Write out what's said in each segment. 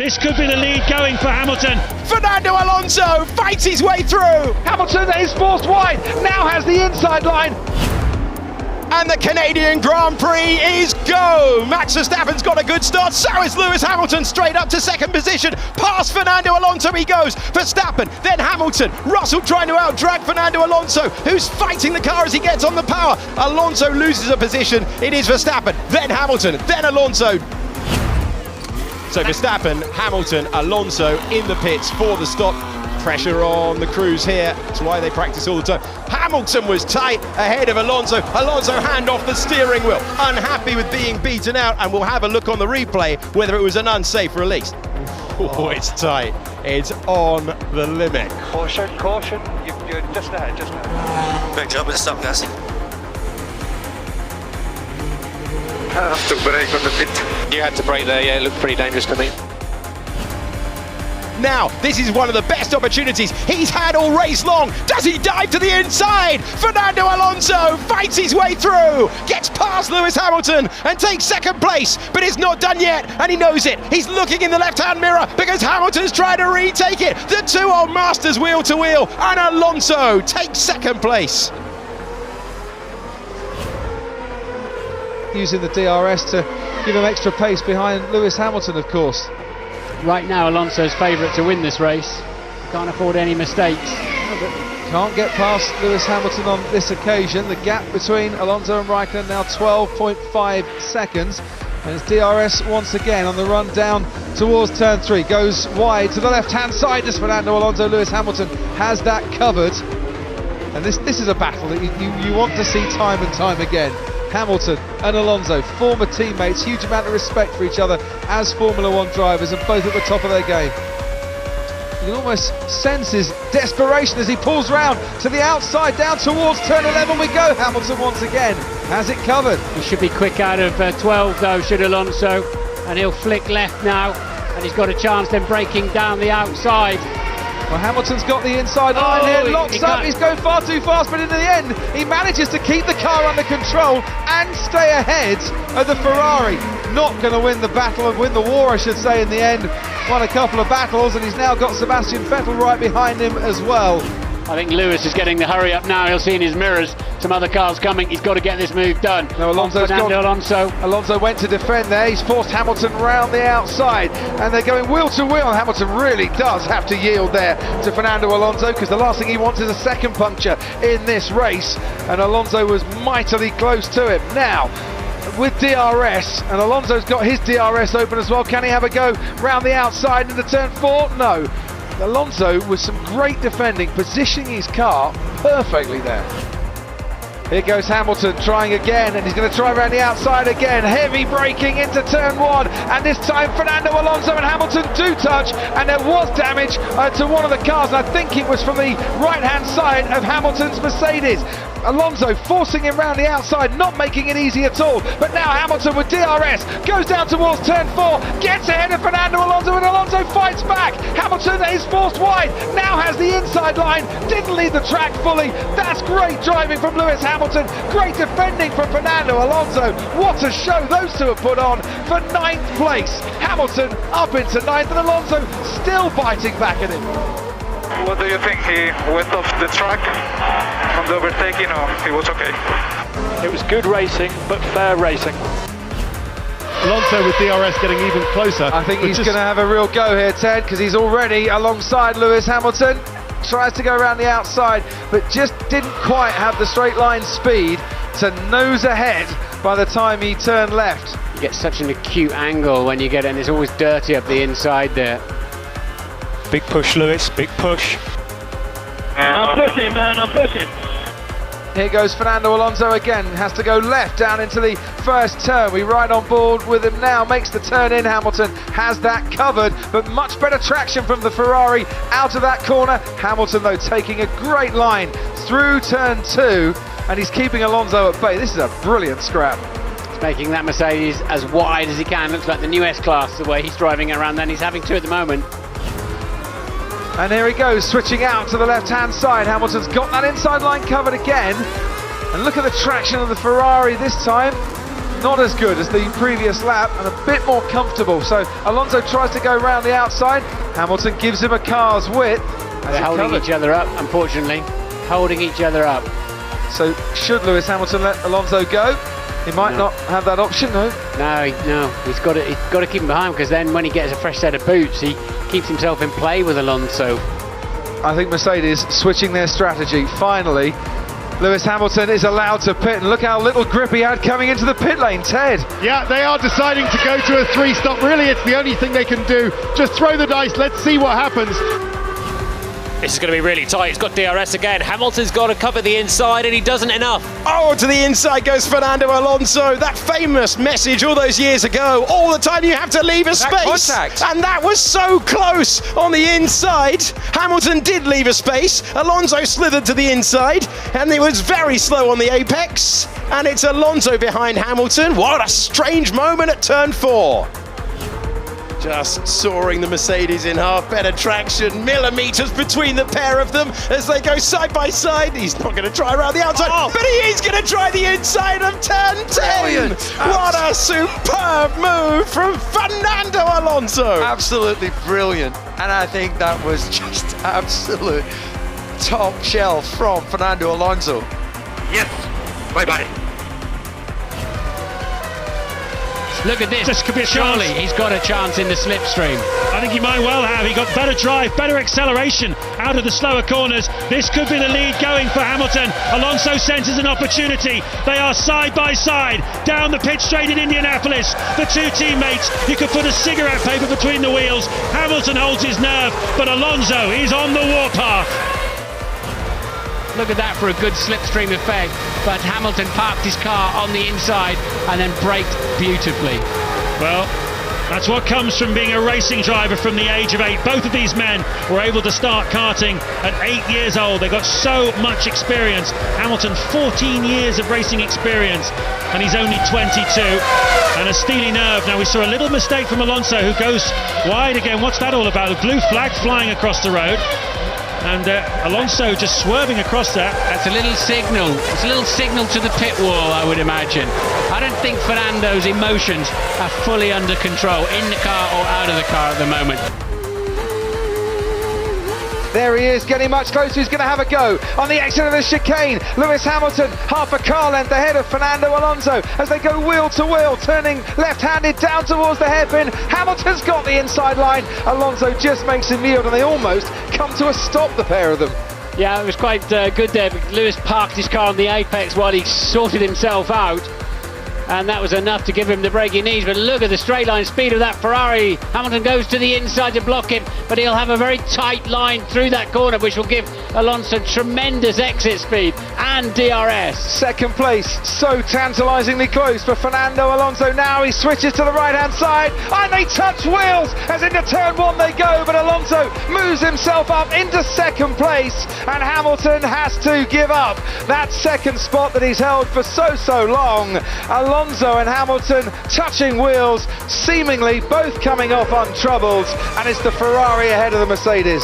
This could be the lead going for Hamilton. Fernando Alonso fights his way through. Hamilton is forced wide, now has the inside line. And the Canadian Grand Prix is go! Max Verstappen's got a good start, so is Lewis Hamilton, straight up to second position. Past Fernando Alonso he goes. Verstappen, then Hamilton. Russell trying to out-drag Fernando Alonso, who's fighting the car as he gets on the power. Alonso loses a position. It is Verstappen, then Hamilton, then Alonso. So Verstappen, Hamilton, Alonso in the pits for the stop. Pressure on the crews here. That's why they practice all the time. Hamilton was tight ahead of Alonso. Alonso hand off the steering wheel. Unhappy with being beaten out, and we'll have a look on the replay whether it was an unsafe release. Oh, it's tight. It's on the limit. Caution, caution. You're just ahead, just ahead. Great job with the stop gassing. I have to brake on the pit. You had to brake there, yeah, it looked pretty dangerous to me. Now, this is one of the best opportunities he's had all race long. Does he dive to the inside? Fernando Alonso fights his way through, gets past Lewis Hamilton and takes second place, but it's not done yet, and he knows it. He's looking in the left-hand mirror because Hamilton's trying to retake it. The two old masters wheel to wheel, and Alonso takes second place. Using the DRS to give him extra pace behind Lewis Hamilton, of course. Right now, Alonso's favourite to win this race. Can't afford any mistakes. Can't get past Lewis Hamilton on this occasion. The gap between Alonso and Raikkonen now 12.5 seconds. And it's DRS once again on the run down towards turn 3. Goes wide to the left-hand side. Does Fernando Alonso. Lewis Hamilton has that covered. And this is a battle that you want to see time and time again. Hamilton and Alonso, former teammates, huge amount of respect for each other as Formula One drivers, and both at the top of their game. You can almost sense his desperation as he pulls round to the outside, down towards turn 11 we go. Hamilton once again has it covered. He should be quick out of 12 though, should Alonso, and he'll flick left now, and he's got a chance then breaking down the outside. Well, Hamilton's got the inside line here, locks up, he's going far too fast, but in the end, he manages to keep the car under control and stay ahead of the Ferrari. Not going to win the battle, win the war, I should say, in the end. Won a couple of battles, and he's now got Sebastian Vettel right behind him as well. I think Lewis is getting the hurry up now. He'll see in his mirrors some other cars coming. He's got to get this move done. No, Alonso went to defend there. He's forced Hamilton round the outside, and they're going wheel to wheel. Hamilton really does have to yield there to Fernando Alonso, because the last thing he wants is a second puncture in this race, and Alonso was mightily close to him. Now, with DRS, and Alonso's got his DRS open as well. Can he have a go round the outside into turn 4? No. Alonso with some great defending, positioning his car perfectly there. Here goes Hamilton trying again, and he's going to try around the outside again. Heavy braking into turn 1, and this time Fernando Alonso and Hamilton do touch, and there was damage to one of the cars, and I think it was from the right-hand side of Hamilton's Mercedes. Alonso forcing him round the outside, not making it easy at all. But now Hamilton with DRS goes down towards turn 4, gets ahead of Fernando Alonso, and Alonso fights back. Hamilton is forced wide, now has the inside line, didn't lead the track fully. That's great driving from Lewis Hamilton, great defending from Fernando Alonso. What a show those two have put on for 9th place. Hamilton up into 9th, and Alonso still biting back at him. What do you think? He went off the track from the overtaking, or he was okay? It was good racing, but fair racing. Alonso with DRS getting even closer. I think he's going to have a real go here, Ted, because he's already alongside Lewis Hamilton. Tries to go around the outside, but just didn't quite have the straight line speed to nose ahead by the time he turned left. You get such an acute angle when you get in, it's always dirty up the inside there. Big push, Lewis, big push. I'm pushing, man, I'm pushing. Here goes Fernando Alonso again, has to go left down into the first turn. We ride on board with him now, makes the turn in. Hamilton has that covered, but much better traction from the Ferrari out of that corner. Hamilton though taking a great line through turn 2, and he's keeping Alonso at bay. This is a brilliant scrap. He's making that Mercedes as wide as he can. Looks like the new S-Class, the way he's driving around then. He's having to at the moment. And here he goes, switching out to the left-hand side. Hamilton's got that inside line covered again. And look at the traction of the Ferrari this time. not as good as the previous lap and a bit more comfortable. So Alonso tries to go around the outside. Hamilton gives him a car's width. They're holding each other up, unfortunately. Holding each other up. So should Lewis Hamilton let Alonso go? He might not have that option, no? No, he's got to keep him behind, because then when he gets a fresh set of boots, he keeps himself in play with Alonso. I think Mercedes switching their strategy. Finally, Lewis Hamilton is allowed to pit, and look how little grip he had coming into the pit lane. Ted. Yeah, they are deciding to go to a 3-stop. Really, it's the only thing they can do. Just throw the dice, let's see what happens. This is going to be really tight. It's got DRS again. Hamilton's got to cover the inside, and he doesn't enough. Oh, to the inside goes Fernando Alonso. That famous message all those years ago. All the time you have to leave a space. Contact. And that was so close on the inside. Hamilton did leave a space. Alonso slithered to the inside, and it was very slow on the apex. And it's Alonso behind Hamilton. What a strange moment at turn 4. Just soaring the Mercedes in half, better traction, millimetres between the pair of them as they go side by side. He's not going to try around the outside, but he is going to try the inside of turn 10. Brilliant. What a superb move from Fernando Alonso. Absolutely brilliant. And I think that was just absolute top shelf from Fernando Alonso. Yes. Bye-bye. Look at this. This could be a Surely chance. he's got a chance in the slipstream. I think he might well have. He got better drive, better acceleration out of the slower corners. This could be the lead going for Hamilton. Alonso senses an opportunity. They are side by side down the pit straight in Indianapolis. The two teammates, you could put a cigarette paper between the wheels. Hamilton holds his nerve, but Alonso is on the warpath. Look at that for a good slipstream effect. But Hamilton parked his car on the inside and then braked beautifully. Well, that's what comes from being a racing driver from the age of 8. Both of these men were able to start karting at 8 years old. They got so much experience. Hamilton, 14 years of racing experience, and he's only 22. And a steely nerve. Now we saw a little mistake from Alonso, who goes wide again. What's that all about? The blue flag flying across the road. And Alonso just swerving across that. That's a little signal. It's a little signal to the pit wall, I would imagine. I don't think Fernando's emotions are fully under control, in the car or out of the car at the moment. There he is, getting much closer. He's going to have a go on the exit of the chicane. Lewis Hamilton, half a car length ahead of Fernando Alonso as they go wheel to wheel, turning left-handed down towards the hairpin. Hamilton's got the inside line. Alonso just makes him yield, and they almost come to a stop, the pair of them. Yeah, it was quite good there. Lewis parked his car on the apex while he sorted himself out. And that was enough to give him the break he needs. But look at the straight line speed of that Ferrari. Hamilton goes to the inside to block him, but he'll have a very tight line through that corner, which will give Alonso tremendous exit speed and DRS. Second place, so tantalisingly close for Fernando Alonso. Now he switches to the right-hand side, and they touch wheels as into turn 1 they go, but Alonso moves himself up into second place, and Hamilton has to give up that second spot that he's held for so long. Alonso and Hamilton touching wheels, seemingly both coming off untroubled, and it's the Ferrari ahead of the Mercedes.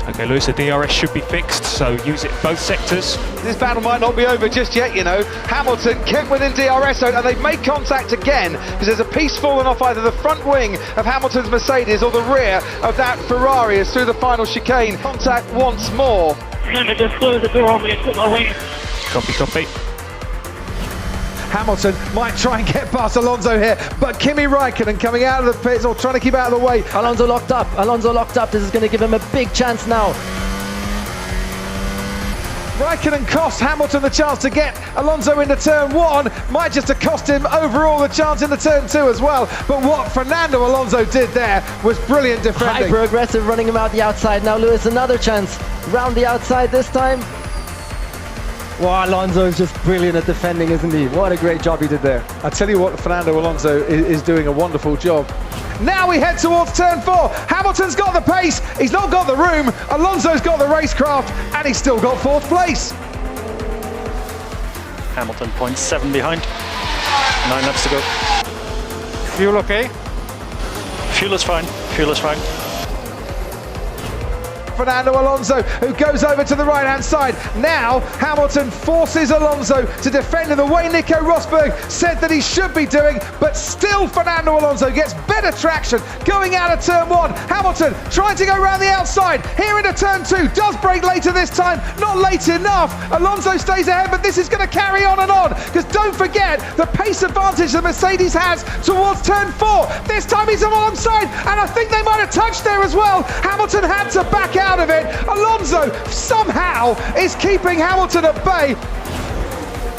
Okay, Lewis, the DRS should be fixed, so use it in both sectors. This battle might not be over just yet, you know. Hamilton kept within DRS zone, and they've made contact again, because there's a piece falling off either the front wing of Hamilton's Mercedes or the rear of that Ferrari as through the final chicane. Contact once more. Let me just close the door on me and put my wing. Copy. Hamilton might try and get past Alonso here, but Kimi Räikkönen coming out of the pits or trying to keep out of the way. Alonso locked up. This is going to give him a big chance now. Räikkönen cost Hamilton the chance to get Alonso into turn 1, might just have cost him overall the chance into turn 2 as well. But what Fernando Alonso did there was brilliant defending. Hyper aggressive, running him out the outside. Now Lewis, another chance. Round the outside this time. Wow, Alonso is just brilliant at defending, isn't he? What a great job he did there. I tell you what, Fernando Alonso is doing a wonderful job. Now we head towards turn 4. Hamilton's got the pace, he's not got the room. Alonso's got the racecraft, and he's still got 4th place. Hamilton 0.7 behind. 9 laps to go. Fuel okay? Fuel is fine. off Fernando Alonso, who goes over to the right-hand side. Now, Hamilton forces Alonso to defend in the way Nico Rosberg said that he should be doing, but still Fernando Alonso gets better traction going out of turn 1. Hamilton trying to go around the outside, here into turn 2, does brake later this time, not late enough. Alonso stays ahead, but this is going to carry on, because don't forget the pace advantage the Mercedes has towards turn 4. This time he's alongside, and I think they might have touched there as well. Hamilton had to back out of it. Alonso somehow is keeping Hamilton at bay.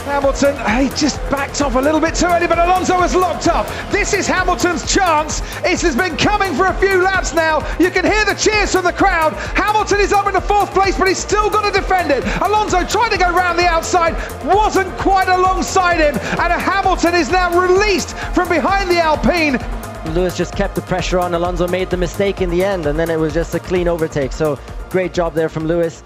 Hamilton, he just backed off a little bit too early, but Alonso has locked up. This is Hamilton's chance. It has been coming for a few laps now. You can hear the cheers from the crowd. Hamilton is up in the 4th place, but he's still got to defend it. Alonso tried to go round the outside, wasn't quite alongside him, and Hamilton is now released from behind the Alpine. Lewis just kept the pressure on. Alonso made the mistake in the end, and then it was just a clean overtake. So great job there from Lewis.